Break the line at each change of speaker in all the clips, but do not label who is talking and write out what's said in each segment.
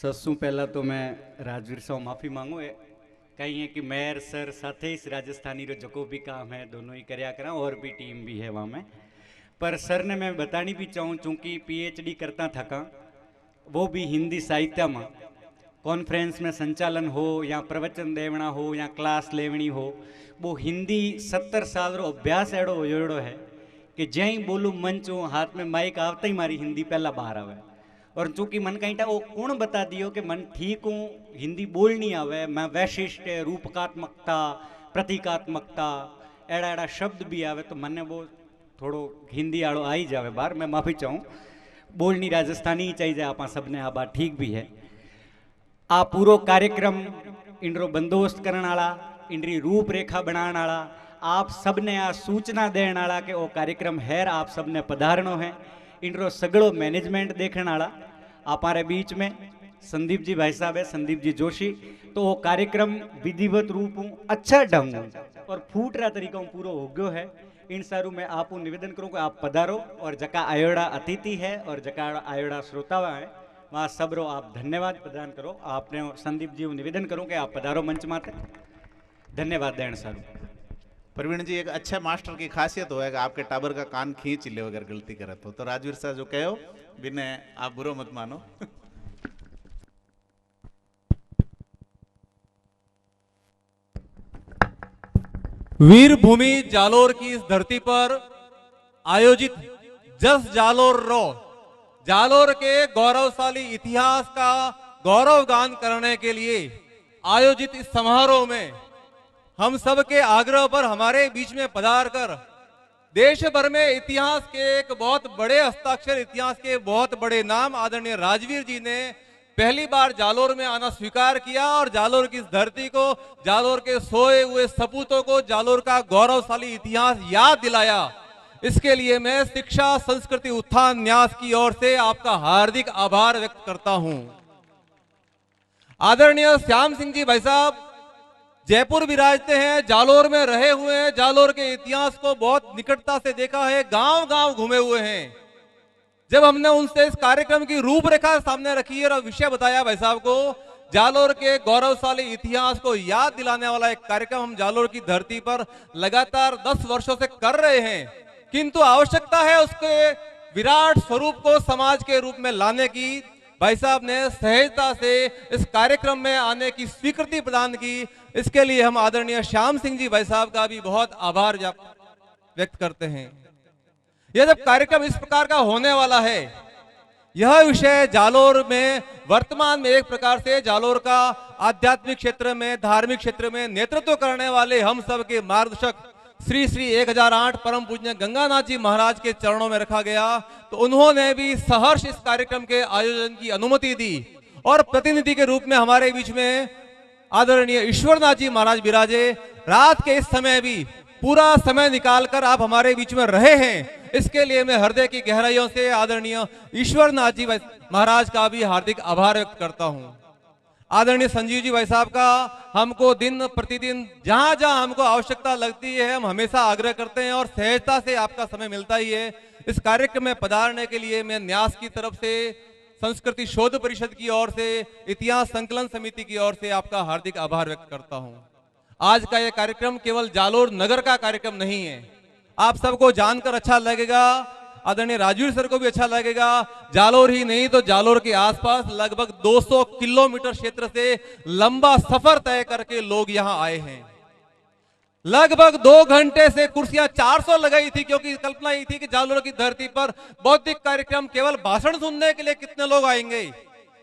ससु पहला तो मैं राजवीर से माफ़ी मांगू है कहीं है कि मेयर सर साथ ही राजस्थानी रो जो भी काम है दोनों ही करया करा और भी टीम भी है वहाँ में। पर सर ने मैं बतानी भी चाहूँ चूँकि पीएचडी करता थका वो भी हिंदी साहित्य में कॉन्फ्रेंस में संचालन हो या प्रवचन देवना हो या क्लास लेवनी हो वो हिंदी 70 साल रो अभ्यास एड़ो होयोड़ो है कि जय बोलूँ मंच हो हाथ में माइक आवते ही मारी हिंदी पहला बाहर आवे। और चूंकि मन कहीं वो कौन बता दियो कि मन ठीक हूँ हिंदी बोलनी आवे मैं वैशिष्ट रूपकात्मकता प्रतीकात्मकता एड़ा एड़ा शब्द भी आवे तो मने वो थोड़ो हिंदी आड़ो आई जावे बाहर। मैं माफ़ी चाहूँ बोलनी राजस्थानी ही चाहिए आप सबने आ बात ठीक भी है। आ पूरो कार्यक्रम इंड्रो बंदोबस्त करने वाला इंड्री रूपरेखा बनाने वाला आप सबने आ सूचना देने वाला कि वो कार्यक्रम है आप सबने पधारणो है इंड्रो सगड़ो मैनेजमेंट देखने वाला हमारे बीच में संदीप जी भाई साहब है संदीप जी जोशी। तो वो कार्यक्रम विधिवत रूप अच्छा ढंग और फूट रहा तरीका पूरो हो गयो है। इन सारू मैं आपको निवेदन करूँ कि आप पधारो और जका आयोड़ा अतिथि है और जका आयोड़ा श्रोतावा है वहाँ सबरो आप धन्यवाद प्रदान करो। आपने संदीप जी निवेदन करूँ कि आप पधारो मंच माते धन्यवाद देण सारू।
प्रवीण जी एक अच्छा मास्टर की खासियत हो है कि आपके टाबर का कान खींच ले अगर गलती करे तो राजवीर साहब जो कहो बिने आप बुरो मत मानो।
वीर भूमि जालोर की इस धरती पर आयोजित जस जालोर रो जालोर के गौरवशाली इतिहास का गौरव गान करने के लिए आयोजित इस समारोह में हम सब के आग्रह पर हमारे बीच में पधार कर देश भर में इतिहास के एक बहुत बड़े हस्ताक्षर इतिहास के बहुत बड़े नाम आदरणीय राजवीर जी ने पहली बार जालोर में आना स्वीकार किया और जालोर की इस धरती को जालोर के सोए हुए सपूतों को जालोर का गौरवशाली इतिहास याद दिलाया। इसके लिए मैं शिक्षा संस्कृति उत्थान न्यास की ओर से आपका हार्दिक आभार व्यक्त करता हूं। आदरणीय श्याम सिंह जी भाई साहब जयपुर विराजते हैं जालोर में रहे हुए हैं जालोर के इतिहास को बहुत निकटता से देखा है गांव गांव घूमे हुए हैं। जब हमने उनसे इस कार्यक्रम की रूपरेखा सामने रखी है और विषय बताया भाई साहब को जालोर के गौरवशाली इतिहास को याद दिलाने वाला एक कार्यक्रम हम जालोर की धरती पर लगातार 10 वर्षों से कर रहे हैं किंतु आवश्यकता है उसके विराट स्वरूप को समाज के रूप में लाने की। भाई साहब ने सहजता से इस कार्यक्रम में आने की स्वीकृति प्रदान की। इसके लिए हम आदरणीय श्याम सिंह जी भाई साहब का भी बहुत आभार व्यक्त करते हैं। यह जब कार्यक्रम इस प्रकार का होने वाला है यह विषय जालोर में वर्तमान में एक प्रकार से जालोर का आध्यात्मिक क्षेत्र में धार्मिक क्षेत्र में नेतृत्व करने वाले हम सब के मार्गदर्शक श्री श्री 1008 परम पूज्य गंगानाथ जी महाराज के चरणों में रखा गया तो उन्होंने भी सहर्ष इस कार्यक्रम के आयोजन की अनुमति दी और प्रतिनिधि के रूप में हमारे बीच में आदरणीय ईश्वरनाथ जी महाराज विराजे। रात के इस समय भी पूरा समय निकालकर आप हमारे बीच में रहे हैं इसके लिए मैं हृदय की गहराइयों से आदरणीय ईश्वरनाथ जी महाराज का भी हार्दिक आभार व्यक्त करता हूं। आदरणीय संजीव जी भाई साहब का हमको दिन प्रतिदिन जहां जहां हमको आवश्यकता लगती है हम हमेशा आग्रह करते हैं और सहजता से आपका समय मिलता ही है। इस कार्यक्रम में पधारने के लिए मैं न्यास की तरफ से संस्कृति शोध परिषद की ओर से इतिहास संकलन समिति की ओर से आपका हार्दिक आभार व्यक्त करता हूं। आज का यह कार्यक्रम केवल जालोर नगर का कार्यक्रम नहीं है। आप सबको जानकर अच्छा लगेगा आदरणीय राजवीर सर को भी अच्छा लगेगा। जालोर ही नहीं तो जालोर के आसपास लगभग 200 किलोमीटर क्षेत्र से लंबा सफर तय करके लोग यहां आए हैं। लगभग 2 घंटे से कुर्सियां 400 लगाई थी क्योंकि कल्पना ये थी कि जालोर की धरती पर बौद्धिक कार्यक्रम केवल भाषण सुनने के लिए कितने लोग आएंगे।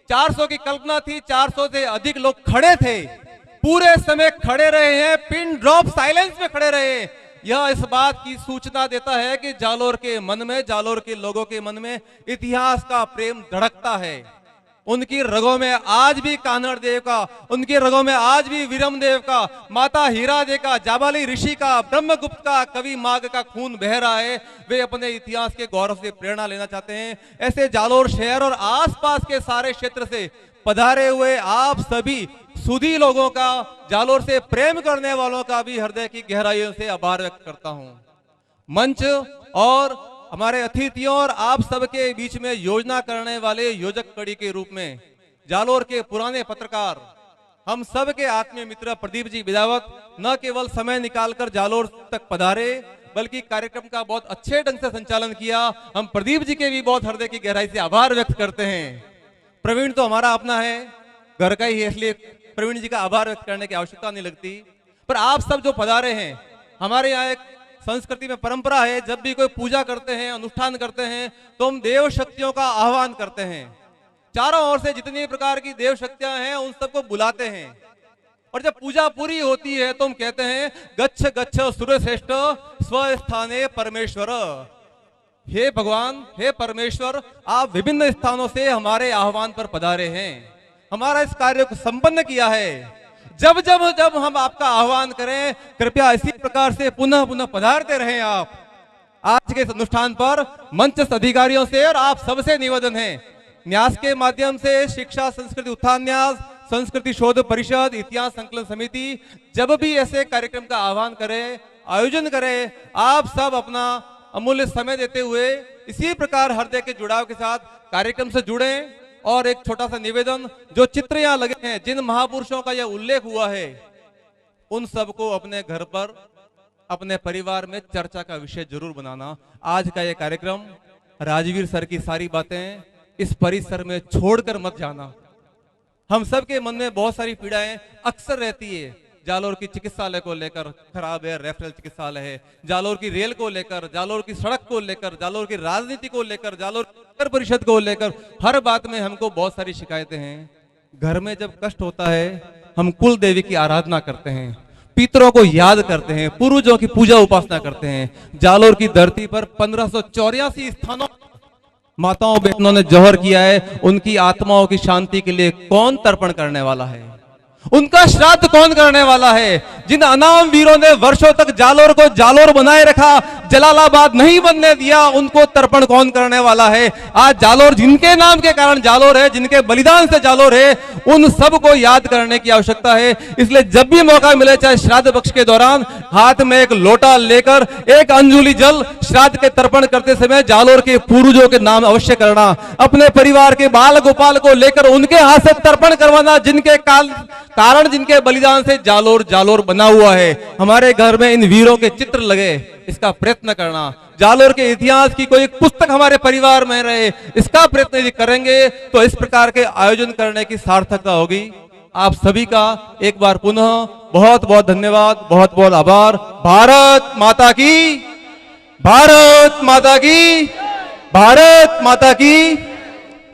400 की कल्पना थी, 400 से अधिक लोग खड़े थे, पूरे समय खड़े रहे हैं, पिन ड्रॉप साइलेंस में खड़े रहे। यह इस बात की सूचना देता है कि जालोर के मन में जालोर के लोगों के मन में इतिहास का प्रेम धड़कता है। उनकी रगों में आज भी कान्हड़ देव का, उनकी रगों में आज भी वीरम देव का, माता हीरा दे का, जाबाली ऋषि का, ब्रह्मगुप्त का, कवि माघ का खून बह रहा है। वे अपने इतिहास के गौरव से प्रेरणा लेना चाहते हैं। ऐसे जालोर शहर और आसपास के सारे क्षेत्र से पधारे हुए आप सभी सुधी लोगों का, जालोर से प्रेम करने वालों का भी हृदय की गहराइयों से आभार व्यक्त करता हूं। मंच और हमारे अतिथियों और आप सबके बीच में योजना करने वाले योजक कड़ी के रूप में जालोर के पुराने पत्रकार, हम सब के आत्मीय मित्र प्रदीप जी बिदावत न केवल समय निकालकर जालोर तक पधारे, बल्कि कार्यक्रम का बहुत अच्छे ढंग से संचालन किया। हम प्रदीप जी के भी बहुत हृदय की गहराई से आभार व्यक्त करते हैं। प्रवीण तो हमारा अपना है, घर का ही है, इसलिए प्रवीण जी का आभार व्यक्त करने की आवश्यकता नहीं लगती। पर आप सब जो पधारे हैं, हमारे यहाँ एक संस्कृति में परंपरा है, जब भी कोई पूजा करते हैं, अनुष्ठान करते हैं, तो हम देव शक्तियों का आह्वान करते हैं। चारों ओर से जितनी प्रकार की देव शक्तियां हैं उन सबको बुलाते हैं, और जब पूजा पूरी होती है तो हम कहते हैं गच्छ गच्छ सुरश्रेष्ठ स्वस्थाने परमेश्वर। हे भगवान, हे परमेश्वर, आप विभिन्न स्थानों से हमारे आह्वान पर पधारे हैं, हमारा इस कार्य को संपन्न किया है। जब जब जब हम आपका आह्वान करें, कृपया इसी प्रकार से पुनः पुनः पधारते रहें आप। आज के इस अनुष्ठान पर मंच अधिकारियों से और आप सबसे निवेदन है, न्यास के माध्यम से शिक्षा संस्कृति उत्थान न्यास, संस्कृति शोध परिषद, इतिहास संकलन समिति जब भी ऐसे कार्यक्रम का आह्वान करे, आयोजन करे, आप सब अपना अमूल्य समय देते हुए इसी प्रकार हृदय के जुड़ाव के साथ कार्यक्रम से जुड़ें। और एक छोटा सा निवेदन, जो चित्र यहाँ लगे हैं, जिन महापुरुषों का यह उल्लेख हुआ है, उन सबको अपने घर पर, अपने परिवार में चर्चा का विषय जरूर बनाना। आज का यह कार्यक्रम, राजवीर सर की सारी बातें इस परिसर में छोड़कर मत जाना। हम सब के मन में बहुत सारी पीड़ाएं अक्सर रहती है। जालोर की चिकित्सालय को लेकर खराब है, रेफरल चिकित्सालय है, जालोर की रेल को लेकर, जालोर की सड़क को लेकर, जालोर की राजनीति को लेकर, जालोर नगर परिषद को लेकर, हर बात में हमको बहुत सारी शिकायतें हैं। घर में जब कष्ट होता है, हम कुल देवी की आराधना करते हैं, पितरों को याद करते हैं, पूर्वजों की पूजा उपासना करते हैं। जालोर की धरती पर 1584 स्थानों माताओं बहनों ने जौहर किया है। उनकी आत्माओं की शांति के लिए कौन तर्पण करने वाला है? उनका श्राद्ध कौन करने वाला है? जिन अनाम वीरों ने वर्षों तक जालोर को जालोर बनाए रखा, जलालाबाद नहीं बनने दिया, उनको तर्पण कौन करने वाला है? आज जालोर जिनके नाम के कारण जालोर है, जिनके बलिदान से जालोर है, उन सब को याद करने की आवश्यकता है। इसलिए जब भी मौका मिले, चाहे श्राद्ध पक्ष के दौरान, हाथ में एक लोटा लेकर एक अंजुलि जल श्राद्ध के तर्पण करते समय जालोर के पूर्वजों के नाम अवश्य करना। अपने परिवार के बाल गोपाल को लेकर उनके हाथ से तर्पण करवाना, जिनके कारण, जिनके बलिदान से जालोर जालोर बना हुआ है। हमारे घर में इन वीरों के चित्र लगे, इसका प्रयत्न करना। जालोर के इतिहास की कोई एक पुस्तक हमारे परिवार में रहे, इसका प्रयत्न यदि करेंगे तो इस प्रकार के आयोजन करने की सार्थकता होगी। आप सभी का एक बार पुनः बहुत बहुत धन्यवाद, बहुत बहुत आभार। भारत माता की, भारत माता की, भारत माता की।